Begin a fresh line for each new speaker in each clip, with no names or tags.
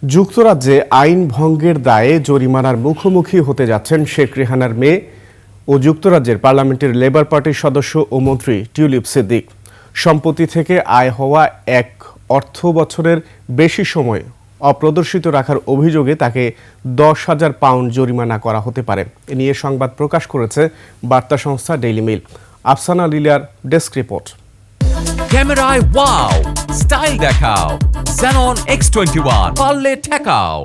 যুক্তরাজ্যে আইন ভঙ্গের দায়ে জরিমানার মুখোমুখি হতে যাচ্ছেন শেখ রেহানার মেয়ে ও যুক্তরাজ্যের পার্লামেন্টের লেবার পার্টির সদস্য ও মন্ত্রী টিউলিপ সিদ্দিক। সম্পত্তি থেকে আয় হওয়া এক অর্থ বছরের বেশি সময় অপ্রদর্শিত রাখার অভিযোগে তাকে 10,000 পাউন্ড জরিমানা করা হতে পারে। এ নিয়ে সংবাদ প্রকাশ করেছে বার্তা সংস্থা ডেইলি মেইল। আফসানা লিলার ডেস্ক রিপোর্ট।
ক্যামেরায় ওয়াও, স্টাইল দেখাও, Xenon X21 পারলে ঠেকাও।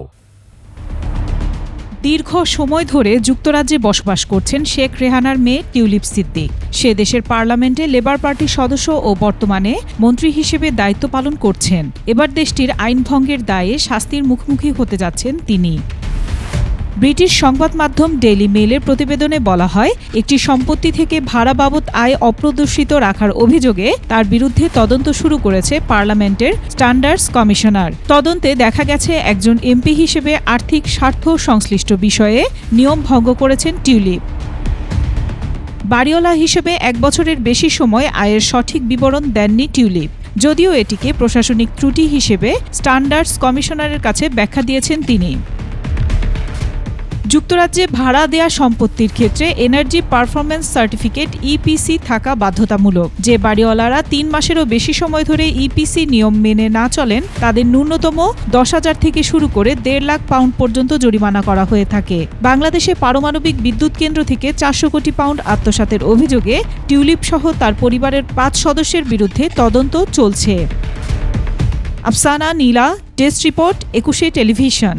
দীর্ঘ সময় ধরে যুক্তরাজ্যে বসবাস করছেন শেখ রেহানার মেয়ে টিউলিপ সিদ্দিক। সে দেশের পার্লামেন্টে লেবার পার্টির সদস্য ও বর্তমানে মন্ত্রী হিসেবে দায়িত্ব পালন করছেন। এবার দেশটির আইন ভঙ্গের দায়ে শাস্তির মুখোমুখি হতে যাচ্ছেন তিনি। ব্রিটিশ সংবাদ মাধ্যম ডেইলি মেইলের প্রতিবেদনে বলা হয়, একটি সম্পত্তি থেকে ভাড়া বাবদ আয় অপ্রদর্শিত রাখার অভিযোগে তার বিরুদ্ধে তদন্ত শুরু করেছে পার্লামেন্টের স্ট্যান্ডার্ডস কমিশনার। তদন্তে দেখা গেছে একজন এমপি হিসেবে আর্থিক স্বার্থ সংশ্লিষ্ট বিষয়ে নিয়ম ভঙ্গ করেছেন টিউলিপ। বাড়িওয়ালা হিসেবে 1 বছরের বেশি সময় আয়ের সঠিক বিবরণ দেননি টিউলিপ। যদিও এটিকে প্রশাসনিক ত্রুটি হিসেবে স্ট্যান্ডার্ডস কমিশনারের কাছে ব্যাখ্যা দিয়েছেন তিনি। যুক্তরাজ্যে ভাড়া দেয়া সম্পত্তির ক্ষেত্রে এনার্জি পারফরম্যান্স সার্টিফিকেট ইপিসি থাকা বাধ্যতামূলক। যে বাড়িওয়ালারা 3 মাসেরও বেশি সময় ধরে ইপিসি নিয়ম মেনে না চলেন তাদের ন্যূনতম 10,000 থেকে শুরু করে 1.5 লাখ পাউন্ড পর্যন্ত জরিমানা করা হয়ে থাকে। বাংলাদেশে পারমাণবিক বিদ্যুৎ কেন্দ্র থেকে 400 কোটি পাউন্ড আত্মসাতের অভিযোগে টিউলিপ সহ তার পরিবারের 5 সদস্যের বিরুদ্ধে তদন্ত চলছে। আফসানা নীলা, ডেস্ক রিপোর্ট, 21 টেলিভিশন।